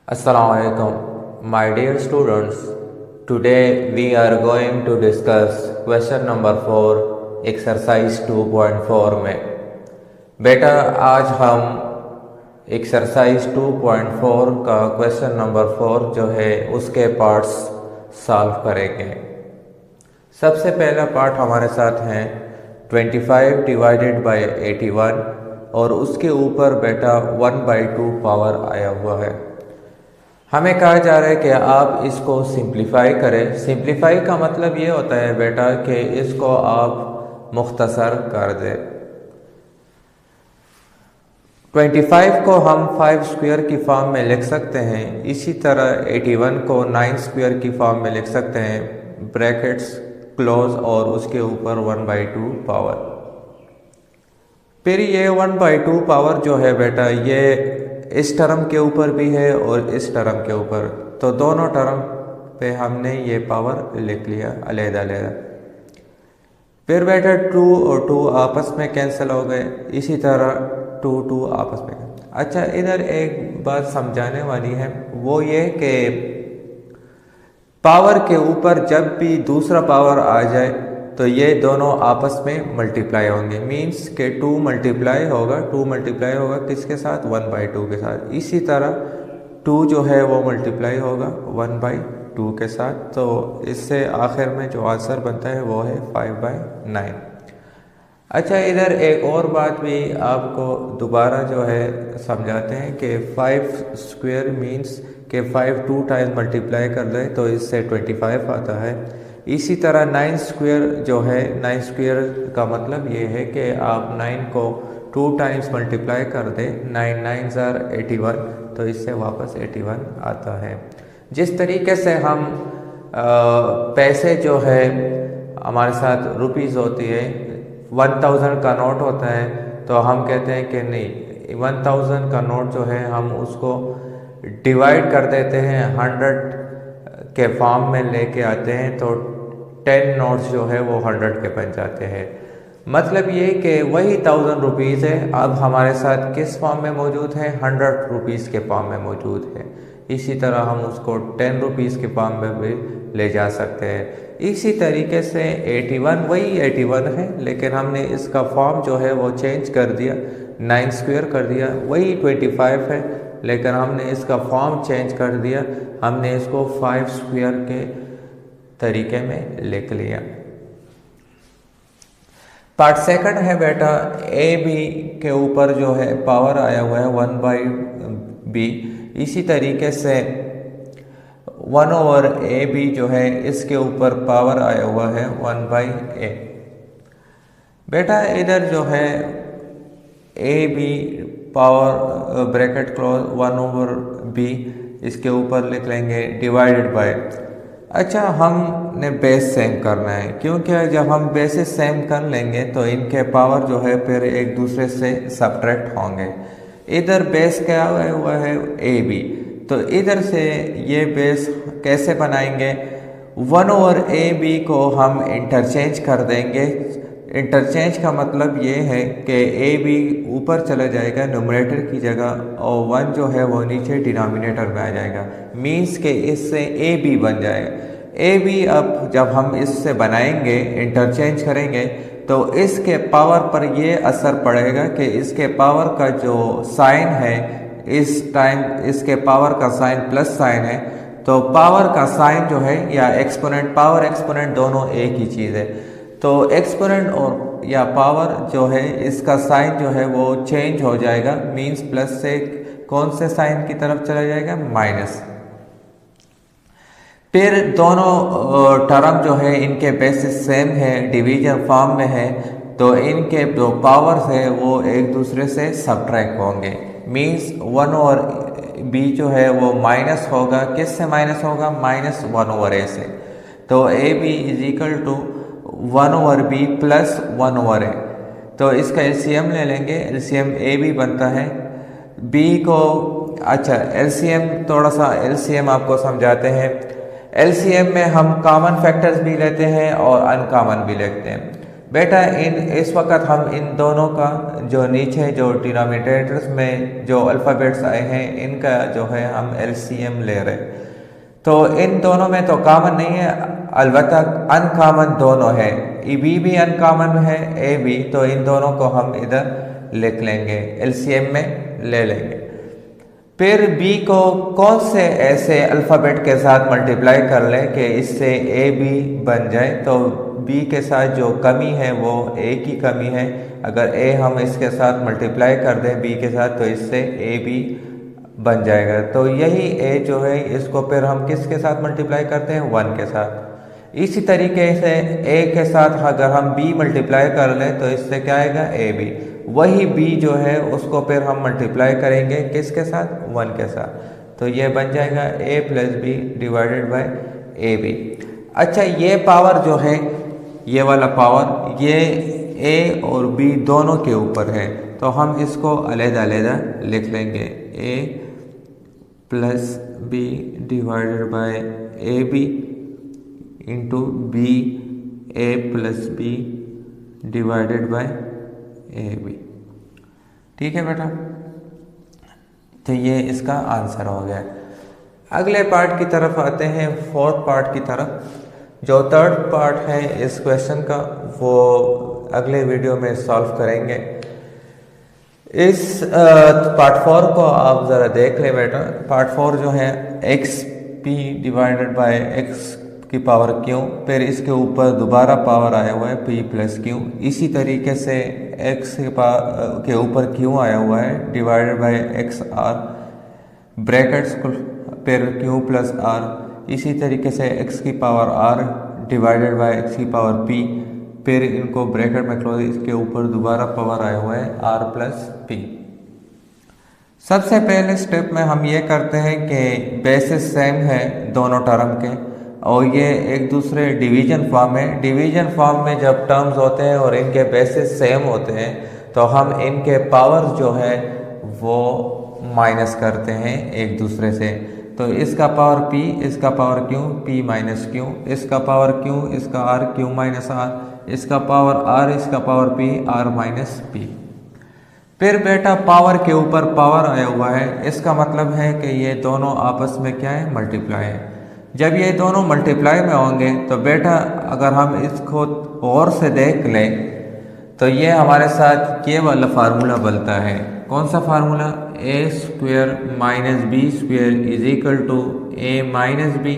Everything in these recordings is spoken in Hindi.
Assalamu alaikum, my dear students. Today we are going to discuss question number 4 exercise 2.4 में। बेटा आज हम एक्सरसाइज 2.4 का क्वेश्चन नंबर 4 जो है उसके पार्ट्स सॉल्व करेंगे। सबसे पहला पार्ट हमारे साथ है 25 डिवाइडेड बाय 81 और उसके ऊपर बेटा 1/2 पावर आया हुआ है। हमें कहा जा रहा है कि आप इसको सिंप्लीफाई करें। सिंप्लीफाई का मतलब ये होता है बेटा कि इसको आप मुख्तसर कर दें। 25 को हम 5 स्क्वायर की फॉर्म में लिख सकते हैं, इसी तरह 81 को 9 स्क्वायर की फॉर्म में लिख सकते हैं, ब्रैकेट्स क्लोज और उसके ऊपर 1/2 पावर। फिर ये 1/2 पावर जो है बेटा ये इस टर्म के ऊपर भी है और इस टर्म के ऊपर, तो दोनों टर्म पे हमने ये पावर लिख लिया अलग-अलग। फिर बेटा 2 और 2 आपस में कैंसिल हो गए, इसी तरह 2 आपस में। अच्छा, इधर एक बात समझाने वाली है, वो ये कि पावर के ऊपर जब भी दूसरा पावर आ जाए तो ये दोनों आपस में मल्टीप्लाई होंगे। मींस के 2 मल्टीप्लाई होगा किसके साथ? 1/2 के साथ। इसी तरह 2 जो है वो मल्टीप्लाई होगा 1/2 के साथ। तो इससे आखिर में जो आंसर बनता है वो है 5/9। अच्छा, इधर एक और बात भी आपको दोबारा जो है समझाते हैं कि 5 स्क्वायर मीन्स के 5 2 टाइम्स मल्टीप्लाई कर दें तो इससे 25 आता है। इसी तरह 9 स्क्वायर जो है, 9 स्क्वायर का मतलब ये है कि आप 9 को 2 टाइम्स मल्टीप्लाई कर दें, 9 9 ज़ार 81, तो इससे वापस 81 आता है। जिस तरीके से हम पैसे जो है हमारे साथ रुपीज़ होती है, 1000 का नोट होता है, तो हम कहते हैं कि नहीं, 1000 का नोट जो है हम उसको डिवाइड कर देते हैं, 100 के फॉर्म में लेके आते हैं, तो 10 नोट्स जो है वो 100 के बन जाते हैं। मतलब ये कि वही 1000 रुपीज़ है, अब हमारे साथ किस फॉर्म में मौजूद है? 100 रुपीज़ के फॉर्म में मौजूद है। इसी तरह हम उसको 10 रुपीज़ के फॉर्म में भी ले जा सकते हैं। इसी तरीके से 81 वही 81 है, लेकिन हमने इसका फॉर्म जो है वो चेंज कर दिया, 9 स्क्वायर कर दिया। वही 25 है, लेकिन हमने इसका फॉर्म चेंज कर दिया, हमने इसको 5 स्क्वायर के तरीके में लिख लिया। पार्ट सेकंड है बेटा ए बी के ऊपर जो है पावर आया हुआ है 1/b। इसी तरीके से 1/a/b जो है इसके ऊपर पावर आया हुआ है 1/a। बेटा इधर जो है A B power bracket close 1/b इसके ऊपर लिख लेंगे डिवाइडेड बाय। अच्छा, हमने बेस सेम करना है, क्योंकि जब हम बेसिस सेम कर लेंगे तो इनके पावर जो है फिर एक दूसरे से सब्ट्रैक्ट होंगे। इधर बेस क्या हुआ है? ए बी, तो इधर से ये बेस कैसे बनाएंगे? 1/a/b को हम इंटरचेंज कर देंगे। इंटरचेंज का मतलब ये है कि ए बी ऊपर चला जाएगा न्यूमरेटर की जगह और 1 जो है वो नीचे डिनोमिनेटर में आ जाएगा। मीन्स के इससे ए बी बन जाएगा। ए बी अब जब हम इससे बनाएंगे, इंटरचेंज करेंगे, तो इसके पावर पर ये असर पड़ेगा कि इसके पावर का जो साइन है, इस टाइम इसके पावर का साइन प्लस साइन है, तो पावर का साइन जो है या एक्सपोनेंट, पावर एक्सपोनेंट दोनों एक ही चीज़ है। तो एक्सपोनेंट और या पावर जो है इसका साइन जो है वो चेंज हो जाएगा। मींस प्लस से कौन से साइन की तरफ चला जाएगा? माइनस। फिर दोनों टर्म जो है इनके बेसिस सेम है, डिवीजन फॉर्म में है, तो इनके जो पावर्स है वो एक दूसरे से सब्ट्रैक्ट होंगे। मींस 1/b जो है वो माइनस होगा, किससे माइनस होगा? -1/a से। तो A B is equal to 1/b plus 1/a। तो इसका एलसीएम ले लेंगे, एलसीएम ए बी बनता है b को। अच्छा, एलसीएम थोड़ा सा एलसीएम आपको समझाते हैं। एलसीएम में हम कॉमन फैक्टर्स भी लेते हैं और अनकॉमन भी लेते हैं। बेटा इस वक्त हम इन दोनों का जो नीचे जो डिनोमिनेटर्स में जो अल्फ़ाबेट्स आए हैं इनका जो है हम एलसीएम ले रहे हैं। तो इन दोनों में तो कॉमन नहीं है, अलबत्ता अनकॉमन दोनों है, बी भी अनकॉमन है, ए भी, तो इन दोनों को हम इधर लिख लेंगे, एलसीएम में ले लेंगे। फिर बी को कौन से ऐसे अल्फ़ाबेट के साथ मल्टीप्लाई कर लें कि इससे ए बी बन जाए। तो बी के साथ जो कमी है वो ए की कमी है, अगर ए हम इसके साथ मल्टीप्लाई कर दें बी के साथ तो इससे ए बी बन जाएगा। तो यही ए जो है इसको फिर हम किसके साथ मल्टीप्लाई करते हैं, 1 के साथ। इसी तरीके से ए के साथ अगर हम बी मल्टीप्लाई कर लें तो इससे क्या आएगा, ए बी। वही बी जो है उसको फिर हम मल्टीप्लाई करेंगे किसके साथ, 1 के साथ। तो ये बन जाएगा A plus B divided by A B. अच्छा, ये पावर जो है, ये वाला पावर, ये ए और बी दोनों के ऊपर है, तो हम इसको अलग-अलग लिख लेंगे, A plus B divided by A B into B A plus B divided by A B. ठीक है बेटा, तो ये इसका आंसर हो गया। अगले पार्ट की तरफ आते हैं, फोर्थ पार्ट की तरफ। जो थर्ड पार्ट है इस क्वेश्चन का वो अगले वीडियो में सॉल्व करेंगे। इस पार्ट 4 को आप ज़रा देख लें बेटा। पार्ट 4 जो है x P divided by X की पावर क्यू, फिर इसके ऊपर दोबारा पावर आया हुआ है पी प्लस क्यू। इसी तरीके से एक्स के ऊपर क्यू आया हुआ है divided by X R brackets, फिर क्यू प्लस आर। इसी तरीके से एक्स की power R divided by X की पावर पी, फिर इनको ब्रैकेट में क्लोज, इसके ऊपर दोबारा पावर आया हुआ है आर प्लस पी। सबसे पहले स्टेप में हम ये करते हैं कि बेसिस सेम है दोनों टर्म के और ये एक दूसरे डिवीजन फॉर्म में। डिवीजन फॉर्म में जब टर्म्स होते हैं और इनके बेसिस सेम होते हैं तो हम इनके पावर जो है वो माइनस करते हैं एक दूसरे से। तो इसका पावर p, इसका power q, p minus Q, इसका पावर q, इसका r, q माइनस r, इसका पावर r, इसका power p, r minus p। फिर बेटा पावर के ऊपर पावर आया हुआ है, इसका मतलब है कि ये दोनों आपस में क्या है, मल्टीप्लाई है। जब ये दोनों मल्टीप्लाई में होंगे तो बेटा अगर हम इसको गौर से देख लें तो ये हमारे साथ ये वाला फार्मूला बनता है। कौन सा formula, A square minus B square is equal to A minus B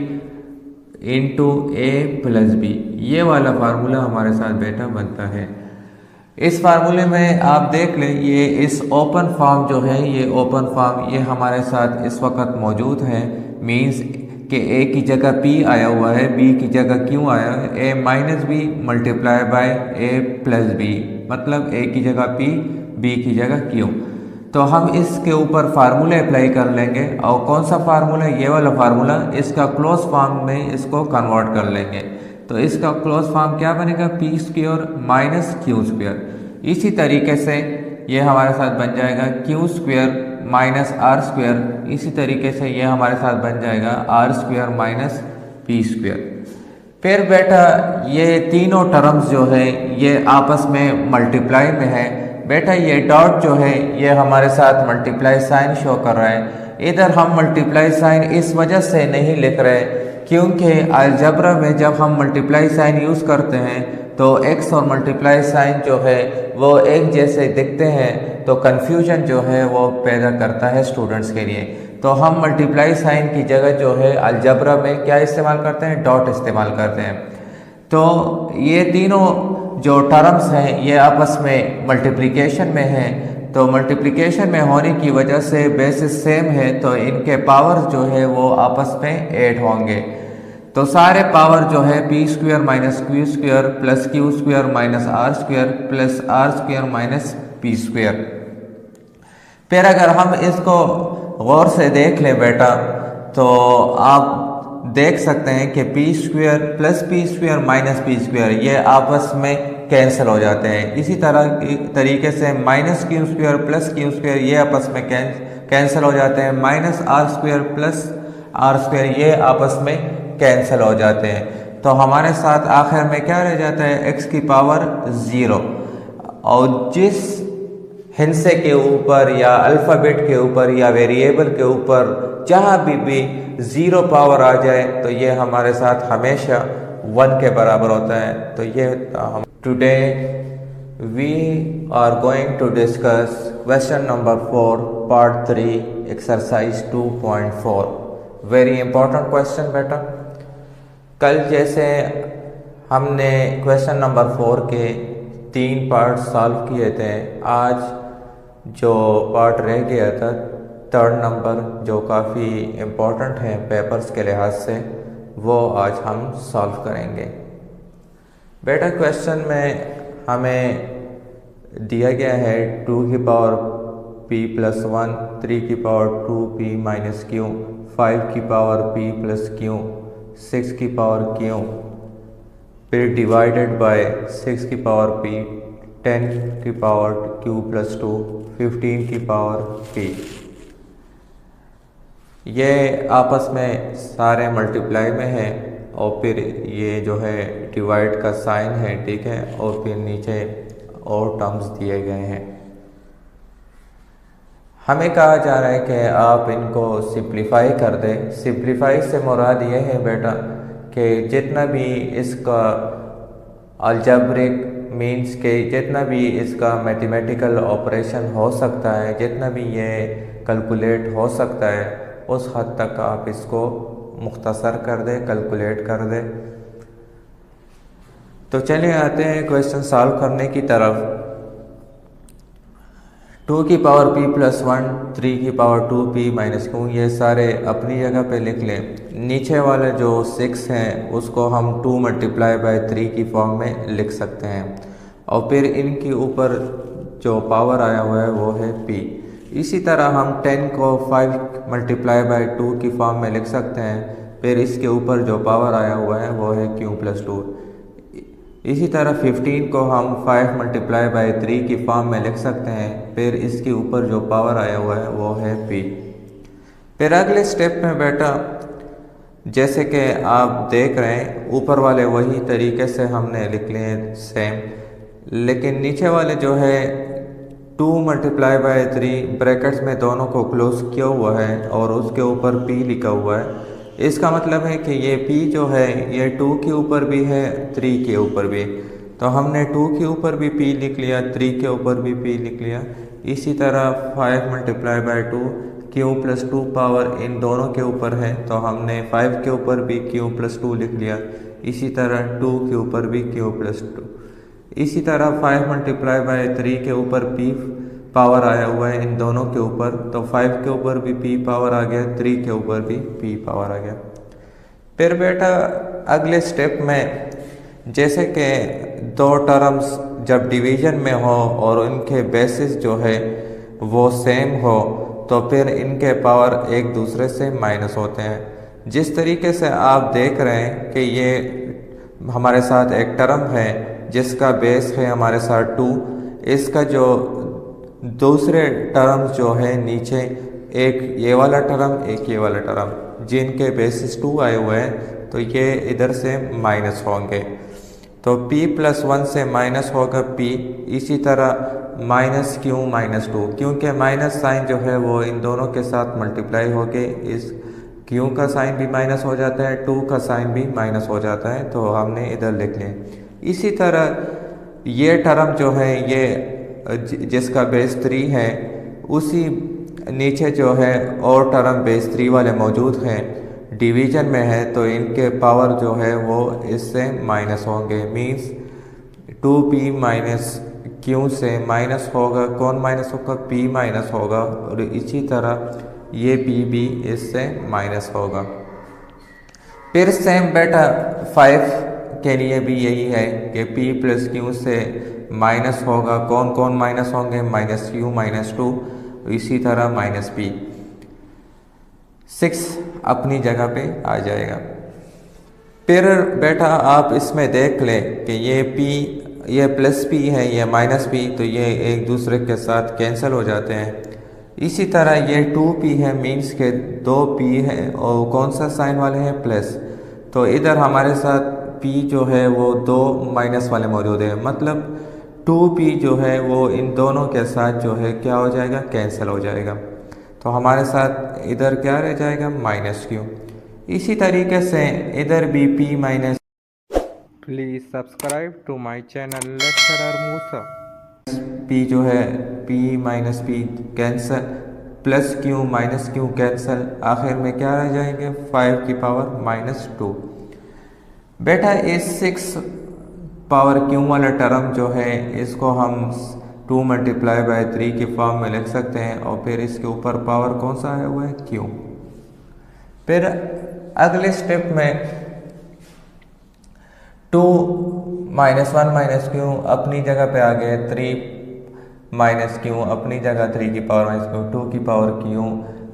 into A plus B. ये वाला फार्मूला हमारे साथ बेटा बनता है। इस फार्मूले में आप देख लें, ये इस ओपन फॉर्म जो है, ये ओपन फॉर्म ये हमारे साथ इस वक्त मौजूद है। मीन्स कि ए की जगह p आया हुआ है, b की जगह q आया है, a minus B multiply by a plus B, मतलब a की जगह p, b की जगह q। तो हम इसके ऊपर फार्मूले अप्लाई कर लेंगे और कौन सा फार्मूला, ये वाला फार्मूला, इसका क्लोज फॉर्म में इसको कन्वर्ट कर लेंगे। तो इसका क्लोज फॉर्म क्या बनेगा, P square minus Q square. इसी तरीके से ये हमारे साथ बन जाएगा Q square minus R square. इसी तरीके से ये हमारे साथ बन जाएगा R square minus P square. फिर बेटा ये तीनों टर्म्स जो है ये आपस में मल्टीप्लाई में है। बेटा ये डॉट जो है ये हमारे साथ मल्टीप्लाई साइन शो कर रहा है। इधर हम मल्टीप्लाई साइन इस वजह से नहीं लिख रहे क्योंकि अलजबरा में जब हम मल्टीप्लाई साइन यूज़ करते हैं तो x और मल्टीप्लाई साइन जो है वो एक जैसे दिखते हैं, तो कन्फ्यूजन जो है वो पैदा करता है स्टूडेंट्स के लिए। तो हम मल्टीप्लाई साइन की जगह जो है अलजबरा में क्या इस्तेमाल करते हैं, डॉट इस्तेमाल करते हैं। तो ये तीनों जो टर्म्स हैं ये आपस में मल्टीप्लिकेशन में हैं, तो मल्टीप्लिकेशन में होने की वजह से बेसिस सेम है, तो इनके पावर जो है वो आपस में ऐड होंगे। तो सारे पावर जो है P square minus Q square plus Q square minus R square plus R square minus P square. फिर अगर हम इसको गौर से देख लें बेटा तो आप देख सकते हैं कि P square plus P square minus P square ये आपस में कैंसिल हो जाते हैं। इसी तरीके से minus Q square plus Q square ये आपस में कैंसिल हो जाते हैं। Minus R square plus R square ये आपस में कैंसिल हो जाते हैं। तो हमारे साथ आखिर में क्या रह जाता है, x की पावर 0। और जिस हिस्से के ऊपर या अल्फ़ाबेट के ऊपर या वेरिएबल के ऊपर जहाँ भी 0 पावर आ जाए तो ये हमारे साथ हमेशा 1 के बराबर होता है। तो ये हम today we are going to discuss question number 4 part 3 exercise 2.4। Very important question बेटा। कल जैसे हमने क्वेश्चन नंबर 4 के 3 पार्ट सॉल्व किए थे, आज जो पार्ट रह गया था 3rd नंबर, जो काफ़ी इम्पोर्टेंट है पेपर्स के लिहाज से, वो आज हम सॉल्व करेंगे। बेटा क्वेश्चन में हमें दिया गया है 2 की पावर p+1, 3 की पावर 2p माइनस q, 5 की पावर p+q, 6 की पावर q, फिर डिवाइडेड बाय 6 की पावर p, 10 की पावर q+2, 15 की पावर p। ये आपस में सारे मल्टीप्लाई में है और फिर ये जो है डिवाइड का साइन है, ठीक है, और फिर नीचे और टर्म्स दिए गए हैं। हमें कहा जा रहा है कि आप इनको सिंप्लीफाई कर दें। सिंप्लीफाई से मुराद ये है बेटा कि जितना भी इसका अलजेब्रिक मीन्स के जितना भी इसका मैथमेटिकल ऑपरेशन हो सकता है, जितना भी ये कैलकुलेट हो सकता है, उस हद तक आप इसको मुख्तसर कर दें, कैलकुलेट कर दें। तो चलिए आते हैं क्वेश्चन सॉल्व करने की तरफ। 2 की पावर p+1, 3 की पावर 2p माइनस q, ये सारे अपनी जगह पे लिख लें। नीचे वाले जो 6 हैं उसको हम 2 मल्टीप्लाई बाय 3 की फॉर्म में लिख सकते हैं, और फिर इनके ऊपर जो पावर आया हुआ है वो है p। इसी तरह हम 10 को 5 मल्टीप्लाई बाय 2 की फॉर्म में लिख सकते हैं, फिर इसके ऊपर जो पावर आया हुआ है वो है q+2। इसी तरह 15 को हम 5 मल्टीप्लाई बाय 3 की फॉर्म में लिख सकते हैं, फिर इसके ऊपर जो पावर आया हुआ है वो है p। फिर अगले स्टेप में बेटा जैसे कि आप देख रहे हैं ऊपर वाले वही तरीके से हमने लिख लिए सेम, लेकिन नीचे वाले जो है 2 मल्टीप्लाई बाय 3 ब्रैकेट्स में दोनों को क्लोज किया हुआ है और उसके ऊपर p लिखा हुआ है। इसका मतलब है कि ये p जो है ये 2 के ऊपर भी है, 3 के ऊपर भी। तो हमने 2 के ऊपर भी p लिख लिया, 3 के ऊपर भी p लिख लिया। इसी तरह 5 multiply by 2 q+2 power in दोनों के ऊपर है, तो हमने 5 के ऊपर भी q+2 लिख लिया। इसी तरह 2 के ऊपर भी q+2। इसी तरह 5 मल्टीप्लाई बाय 3 के ऊपर p पावर आया हुआ है इन दोनों के ऊपर, तो 5 के ऊपर भी p पावर आ गया, 3 के ऊपर भी p पावर आ गया। फिर बेटा अगले स्टेप में जैसे कि 2 टर्म्स जब डिवीजन में हो और उनके बेसिस जो है वो सेम हो, तो फिर इनके पावर एक दूसरे से माइनस होते हैं। जिस तरीके से आप देख रहे हैं कि ये हमारे साथ एक टर्म है जिसका बेस है हमारे साथ 2, इसका जो दूसरे टर्म्स जो है नीचे, एक ये वाला टर्म, एक ये वाला टर्म, जिनके बेसिस 2 आए हुए हैं, तो ये इधर से माइनस होंगे। तो p+1 से माइनस होगा p, इसी तरह माइनस q माइनस 2, क्योंकि माइनस साइन जो है वो इन दोनों के साथ मल्टीप्लाई होके इस q का साइन भी माइनस हो जाता है, 2 का साइन भी माइनस हो जाता है, तो हमने इधर लिख लें। इसी तरह ये टर्म जो है ये जिसका बेस 3 है, उसी नीचे जो है और टर्म बेस 3 वाले मौजूद हैं, डिवीजन में है, तो इनके पावर जो है वो इससे माइनस होंगे। मींस 2p माइनस q से माइनस होगा, कौन माइनस होगा, p माइनस होगा, और इसी तरह ये p भी इससे माइनस होगा। फिर सेम बेटा 5 के लिए भी यही है कि p+q से माइनस होगा, कौन कौन माइनस होंगे, माइनस q माइनस 2, इसी तरह माइनस p। 6 अपनी जगह पे आ जाएगा। फिर बेटा आप इसमें देख लें कि ये p, ये प्लस p है, ये माइनस p, तो ये एक दूसरे के साथ कैंसिल हो जाते हैं। इसी तरह ये 2p है, मीन्स के 2p है और कौन सा साइन वाले हैं, प्लस, तो इधर हमारे साथ p जो है वो दो माइनस वाले मौजूद है, मतलब 2p जो है वो इन दोनों के साथ जो है क्या हो जाएगा, कैंसिल हो जाएगा। तो हमारे साथ इधर क्या रह जाएगा, माइनस क्यू। इसी तरीके से इधर भी p minus. Please subscribe to my channel lecturer Musa. p जो है p minus p cancel, plus Q minus Q cancel, आखिर में क्या रह जाएंगे, 5 की पावर माइनस 2। बेटा इस 6 पावर क्यू वाला टर्म जो है इसको हम 2 मल्टीप्लाई बाय 3 की फॉर्म में लिख सकते हैं, और फिर इसके ऊपर पावर कौन सा है, वो है क्यू। फिर अगले स्टेप में 2 माइनस 1 माइनस क्यू अपनी जगह पे आ गए, 3 माइनस क्यू अपनी जगह 3 की पावर माइनस क्यू, 2 की पावर क्यू।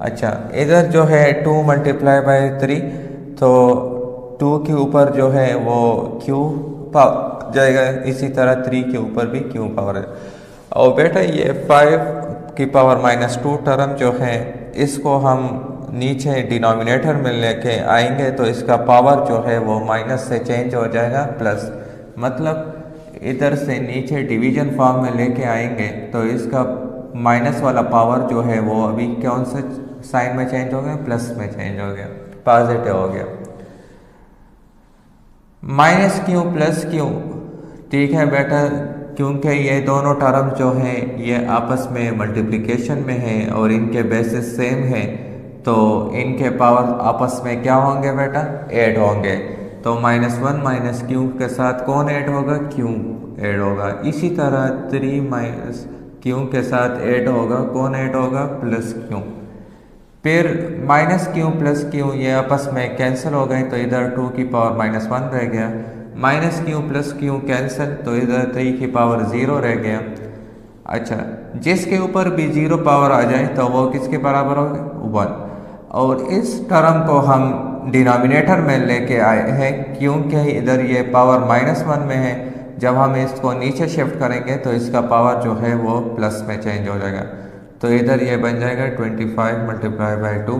अच्छा इधर जो है 2 मल्टीप्लाई बाय 3, तो 2 के ऊपर जो है वो क्यू पावर जाएगा, इसी तरह 3 के ऊपर भी क्यू पावर है। और बेटा ये 5 की पावर माइनस 2 टर्म जो है इसको हम नीचे डिनोमिनेटर में लेके आएंगे, तो इसका पावर जो है वो माइनस से चेंज हो जाएगा प्लस, मतलब इधर से नीचे डिवीजन फॉर्म में लेके आएंगे तो इसका माइनस वाला पावर जो है वो अभी कौन से साइन में चेंज हो गया, प्लस में चेंज हो गया, पॉजिटिव हो गया। माइनस क्यू प्लस क्यू, ठीक है बेटा, क्योंकि ये दोनों टर्म जो हैं ये आपस में मल्टीप्लिकेशन में है और इनके बेसिस सेम है, तो इनके पावर आपस में क्या होंगे बेटा, ऐड होंगे। तो -1 माइनस क्यू के साथ कौन ऐड होगा, क्यू ऐड होगा। इसी तरह 3 माइनस क्यू के साथ ऐड होगा, कौन ऐड होगा, प्लस क्यू। फिर माइनस क्यू प्लस क्यू ये आपस में कैंसिल हो गए, तो इधर 2 की पावर -1 रह गया, minus Q plus Q cancel, तो इधर 3 की पावर 0 रह गया। अच्छा जिसके ऊपर भी 0 पावर आ जाए तो वो किसके बराबर हो गया, 1। और इस टर्म को हम डिनोमिनेटर में लेके आए हैं क्योंकि इधर ये पावर -1 में है, जब हम इसको नीचे शिफ्ट करेंगे तो इसका पावर जो है वो प्लस में चेंज हो जाएगा। तो इधर ये बन जाएगा 25 मल्टीप्लाई बाई 2,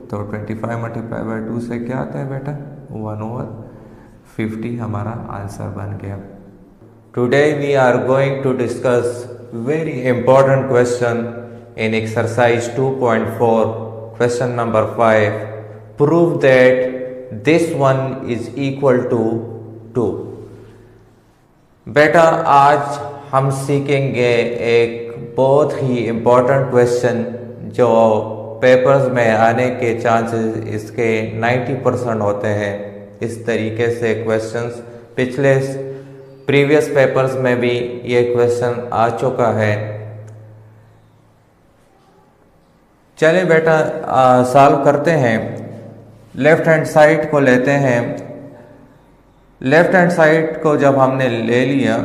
तो 25 मल्टीप्लाई बाई 2 से क्या आता है बेटा, 1/50 हमारा आंसर बन गया। Today we are going to discuss very important question in exercise 2.4, question number 5। Prove that this one is equal to 2। बेटा आज हम सीखेंगे एक बहुत ही इम्पोर्टेंट क्वेश्चन जो पेपर्स में आने के चांसेस इसके 90% होते हैं। इस तरीके से क्वेश्चंस पिछले प्रीवियस पेपर्स में भी ये क्वेश्चन आ चुका है। चलिए बेटा सॉल्व करते हैं। लेफ्ट हैंड साइड को लेते हैं। लेफ्ट हैंड साइड को जब हमने ले लिया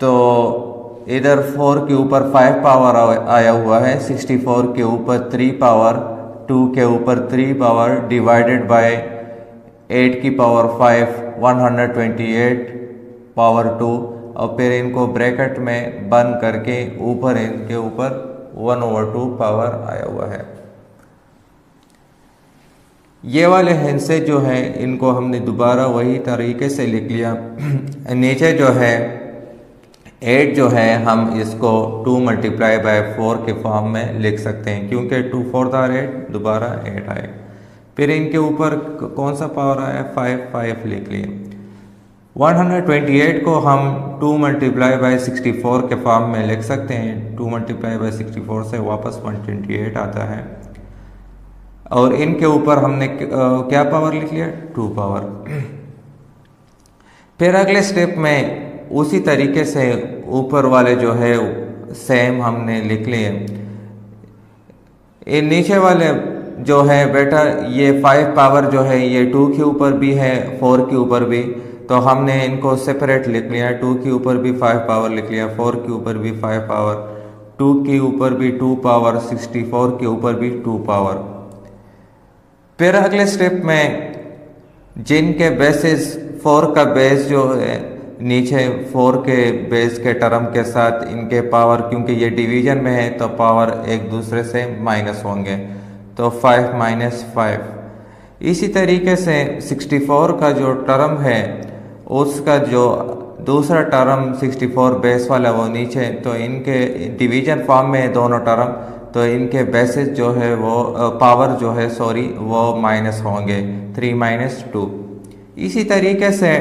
तो इधर 4 के ऊपर 5 पावर आया हुआ है, 64 के ऊपर 3 पावर, 2 के ऊपर 3 पावर डिवाइडेड बाय 8 की पावर 5, 128 पावर 2, और फिर इनको ब्रैकेट में बंद करके ऊपर इनके ऊपर 1/2 पावर आया हुआ है। ये वाले हिस्से जो है इनको हमने दोबारा वही तरीके से लिख लिया। नीचे जो है 8 जो है हम इसको 2 मल्टीप्लाई बाय 4 के फॉर्म में लिख सकते हैं क्योंकि 2 4 8 दोबारा 8 आए। फिर इनके ऊपर कौन सा पावर आया, 5 लिख लिए। 128 को हम 2 मल्टीप्लाई बाय 64 के फॉर्म में लिख सकते हैं। 2 मल्टीप्लाई बाय 64 से वापस 128 आता है, और इनके ऊपर हमने क्या पावर लिख लिया, 2 पावर। फिर अगले स्टेप में उसी तरीके से ऊपर वाले जो है सेम हमने लिख लिए। ये नीचे वाले जो है बेटा ये 5 पावर जो है ये 2 के ऊपर भी है, 4 के ऊपर भी, तो हमने इनको सेपरेट लिख लिया। 2 के ऊपर भी 5 पावर लिख लिया, 4 के ऊपर भी 5 पावर, 2 के ऊपर भी 2 पावर, 64 के ऊपर भी 2 पावर। फिर अगले स्टेप में जिनके बेसिस 4 का बेस जो है नीचे 4 के बेस के टर्म के साथ इनके पावर, क्योंकि ये डिवीजन में है तो पावर एक दूसरे से माइनस होंगे, तो 5 - 5। इसी तरीके से 64 का जो टर्म है उसका जो दूसरा टर्म 64 बेस वाला वो नीचे, तो इनके डिवीजन फॉर्म में दोनों टर्म, तो इनके बेसिस जो है वो पावर जो है सॉरी वो माइनस होंगे 3 माइनस 2। इसी तरीके से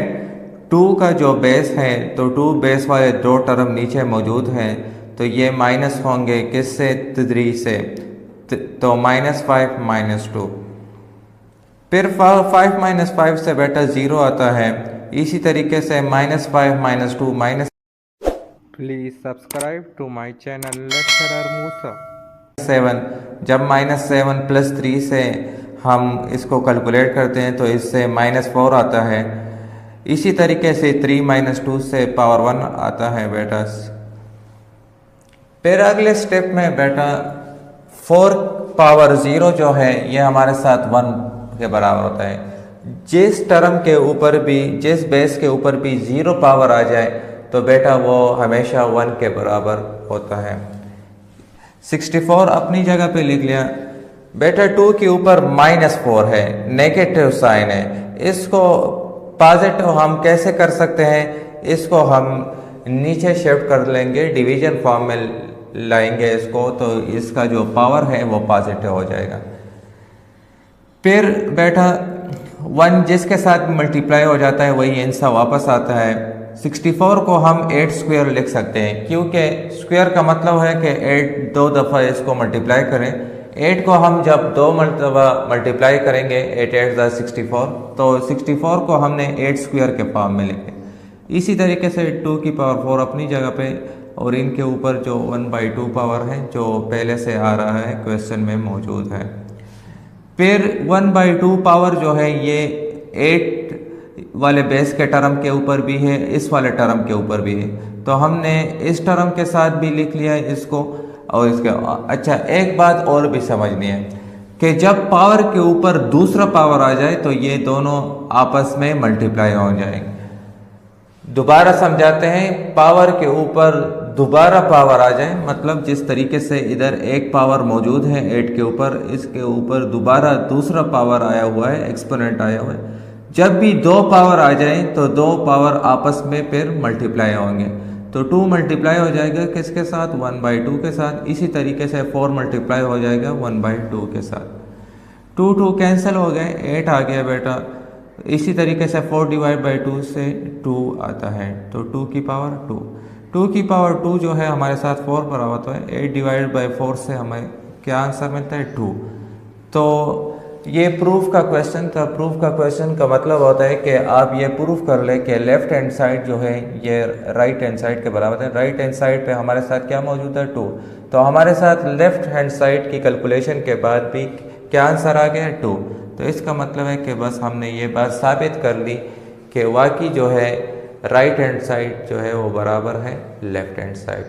2 का जो बेस है तो 2 बेस वाले दो टर्म नीचे मौजूद हैं, तो ये माइनस होंगे किससे 3 से, तो -5 -2। फिर 5 माइनस 5 से बेटा 0 आता है। इसी तरीके से -5 -2 minus. Please subscribe to my channel lecturer Musa. 7, जब -7 + 3 से हम इसको कैलकुलेट करते हैं तो इससे -4 आता है। इसी तरीके से 3 - 2 से पावर 1 आता है बेटा। फिर अगले स्टेप में बेटा 4 पावर 0 जो है ये हमारे साथ 1 के बराबर होता है। जिस टर्म के ऊपर भी, जिस बेस के ऊपर भी 0 पावर आ जाए तो बेटा वो हमेशा 1 के बराबर होता है। 64 अपनी जगह पे लिख लिया। बेटा 2 के ऊपर -4 है, नेगेटिव साइन है, इसको पॉजिटिव हम कैसे कर सकते हैं, इसको हम नीचे शिफ्ट कर लेंगे, डिवीजन फॉर्म में लाएंगे इसको, तो इसका जो पावर है वो पॉजिटिव हो जाएगा। फिर बेटा 1 जिसके साथ मल्टीप्लाई हो जाता है वही आंसर वापस आता है। 64 को हम 8 स्क्वायर लिख सकते हैं, क्योंकि स्क्वायर का मतलब है कि 8 दो दफ़ा इसको मल्टीप्लाई करें। 8 को हम जब 2 मरतबा मल्टीप्लाई करेंगे 8 8 64, तो 64 को हमने 8 स्क्वायर के फॉर्म में लिखे। इसी तरीके से 2 की पावर 4 अपनी जगह पे, और इनके ऊपर जो 1/2 पावर है जो पहले से आ रहा है क्वेश्चन में मौजूद है। फिर 1/2 पावर जो है ये 8 वाले बेस के टर्म के ऊपर भी है, इस वाले टर्म के ऊपर भी है, तो हमने इस टर्म के साथ भी लिख लिया है इसको। और इसके अच्छा एक बात और भी समझनी है कि जब पावर के ऊपर दूसरा पावर आ जाए तो ये दोनों आपस में मल्टीप्लाई हो जाएंगे। दोबारा समझाते हैं, पावर के ऊपर दोबारा पावर आ जाए, मतलब जिस तरीके से इधर एक पावर मौजूद है 8 के ऊपर, इसके ऊपर दोबारा दूसरा पावर आया हुआ है, एक्सपोनेंट आया हुआ है। जब भी 2 पावर आ जाए तो 2 पावर आपस में फिर मल्टीप्लाई होंगे, तो 2 मल्टीप्लाई हो जाएगा किसके साथ, 1/2 के साथ। इसी तरीके से 4 मल्टीप्लाई हो जाएगा 1/2 के साथ। 2 2 कैंसिल हो गए, 8 आ गया बेटा। इसी तरीके से 4/2 से 2 आता है, तो 2 की पावर 2। 2 की पावर 2 जो है हमारे साथ 4 बराबर होता है। 8/4 से हमें क्या आंसर मिलता है, 2। तो ये प्रूफ का क्वेश्चन था। प्रूफ का क्वेश्चन का मतलब होता है कि आप ये प्रूफ कर ले कि लेफ्ट हैंड साइड जो है ये राइट हैंड साइड के बराबर है। राइट हैंड साइड पे हमारे साथ क्या मौजूद है, 2। तो हमारे साथ लेफ्ट हैंड साइड की कैलकुलेशन के बाद भी क्या आंसर आ गया, 2। तो इसका मतलब है कि बस हमने ये बात साबित कर ली कि वाकई जो है राइट हैंड साइड जो है वो बराबर है left hand side.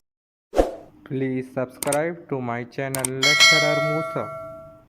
Please subscribe to my channel lecturer Musa.